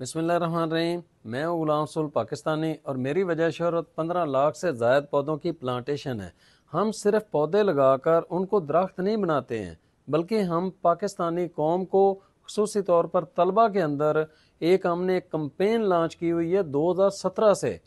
बिस्मिल्लाहिर्रहमानिर्रहीम। मैं हूँ गुलाम रसूल पाकिस्तानी और मेरी वजह शोहरत 15 लाख से ज़ायद पौधों की प्लांटेशन है। हम सिर्फ पौधे लगाकर उनको दरख्त नहीं बनाते हैं, बल्कि हम पाकिस्तानी कौम को खुसूसी तौर पर तलबा के अंदर हमने एक कंपेन लॉन्च की हुई है 2017 से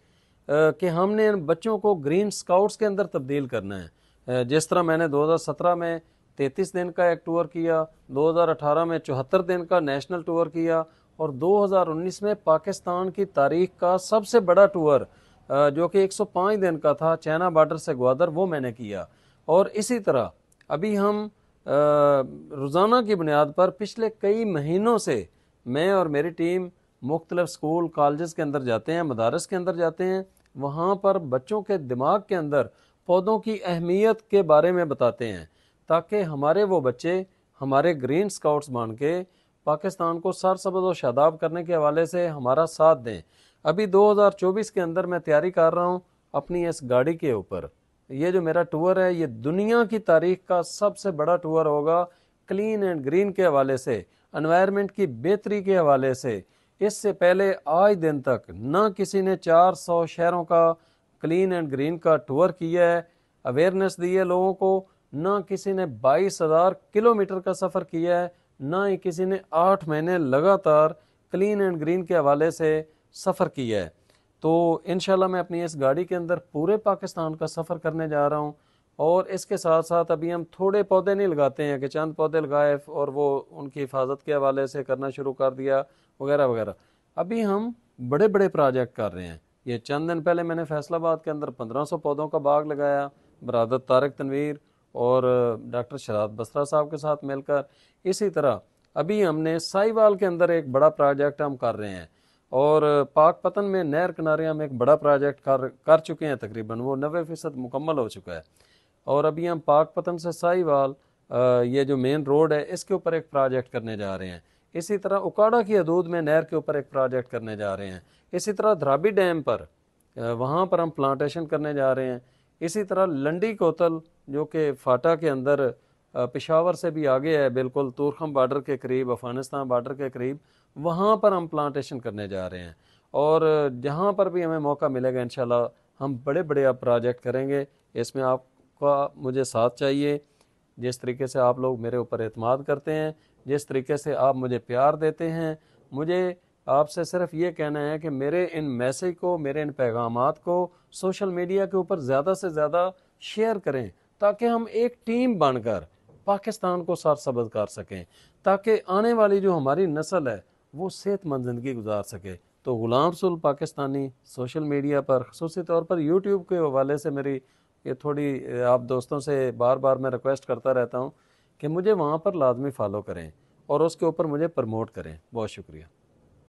कि हमने इन बच्चों को ग्रीन स्काउट्स के अंदर तब्दील करना है। जिस तरह मैंने 2017 में 33 दिन का एक टूर किया, 2018 में 74 दिन का नेशनल टूर किया और 2019 में पाकिस्तान की तारीख का सबसे बड़ा टूर जो कि 105 दिन का था, चाइना बॉर्डर से ग्वादर, वो मैंने किया। और इसी तरह अभी हम रोज़ाना की बुनियाद पर पिछले कई महीनों से मैं और मेरी टीम मुख्तलिफ स्कूल कॉलेज के अंदर जाते हैं, मदारस के अंदर जाते हैं। वहाँ पर बच्चों के दिमाग के अंदर पौधों की अहमियत के बारे में बताते हैं, ताकि हमारे वो बच्चे हमारे ग्रीन स्काउट्स बन के पाकिस्तान को सरसब्ज़ और शादाब करने के हवाले से हमारा साथ दें। अभी 2024 के अंदर मैं तैयारी कर रहा हूँ अपनी इस गाड़ी के ऊपर। ये जो मेरा टूर है, ये दुनिया की तारीख का सबसे बड़ा टूर होगा, क्लीन एंड ग्रीन के हवाले से, एनवायरनमेंट की बेहतरी के हवाले से। इससे पहले आज दिन तक ना किसी ने 400 शहरों का क्लीन एंड ग्रीन का टूर किया है, अवेयरनेस दी है लोगों को। ना किसी ने 22,000 किलोमीटर का सफ़र किया है, ना ही किसी ने 8 महीने लगातार क्लीन एंड ग्रीन के हवाले से सफ़र किया है। तो इंशाल्लाह मैं अपनी इस गाड़ी के अंदर पूरे पाकिस्तान का सफ़र करने जा रहा हूँ। और इसके साथ साथ अभी हम थोड़े पौधे नहीं लगाते हैं कि चंद पौधे लगाए और वो उनकी हिफाजत के हवाले से करना शुरू कर दिया वगैरह वगैरह। अभी हम बड़े बड़े प्रोजेक्ट कर रहे हैं। ये चंद दिन पहले मैंने फैसलाबाद के अंदर 1500 पौधों का बाग लगाया, बरादर तारिक तनवीर और डॉक्टर शराद बसरा साहब के साथ मिलकर। इसी तरह अभी हमने साहिवाल के अंदर एक बड़ा प्रोजेक्ट हम कर रहे हैं और पाकपतन में नहर किनारे हम एक बड़ा प्रोजेक्ट कर चुके हैं, तकरीबन वो 90% मुकम्मल हो चुका है। और अभी हम पाकपतन से साहिवाल ये जो मेन रोड है इसके ऊपर एक प्रोजेक्ट करने जा रहे हैं। इसी तरह उकाड़ा की हदूद में नहर के ऊपर एक प्रोजेक्ट करने जा रहे हैं। इसी तरह धराबी डैम पर वहाँ पर हम प्लांटेशन करने जा रहे हैं। इसी तरह लंडी कोतल जो कि फाटा के अंदर पेशावर से भी आगे है, बिल्कुल तुरखम बॉर्डर के करीब, अफ़गानिस्तान बॉर्डर के करीब, वहाँ पर हम प्लांटेशन करने जा रहे हैं। और जहाँ पर भी हमें मौका मिलेगा इंशाल्लाह हम बड़े बड़े अब प्रोजेक्ट करेंगे। इसमें आपका मुझे साथ चाहिए। जिस तरीके से आप लोग मेरे ऊपर एतमाद करते हैं, जिस तरीके से आप मुझे प्यार देते हैं, मुझे आपसे सिर्फ ये कहना है कि मेरे इन मैसेज को, मेरे इन पैगामात को सोशल मीडिया के ऊपर ज़्यादा से ज़्यादा शेयर करें, ताकि हम एक टीम बनकर पाकिस्तान को सरसब्ज़ कर सकें, ताकि आने वाली जो हमारी नस्ल है वो सेहतमंद ज़िंदगी गुजार सके। तो गुलाम रसूल पाकिस्तानी सोशल मीडिया पर, ख़ुसूसी तौर पर यूट्यूब के हवाले से मेरी ये थोड़ी आप दोस्तों से बार बार मैं रिक्वेस्ट करता रहता हूँ कि मुझे वहाँ पर लाजमी फॉलो करें और उसके ऊपर मुझे प्रमोट करें। बहुत शुक्रिया।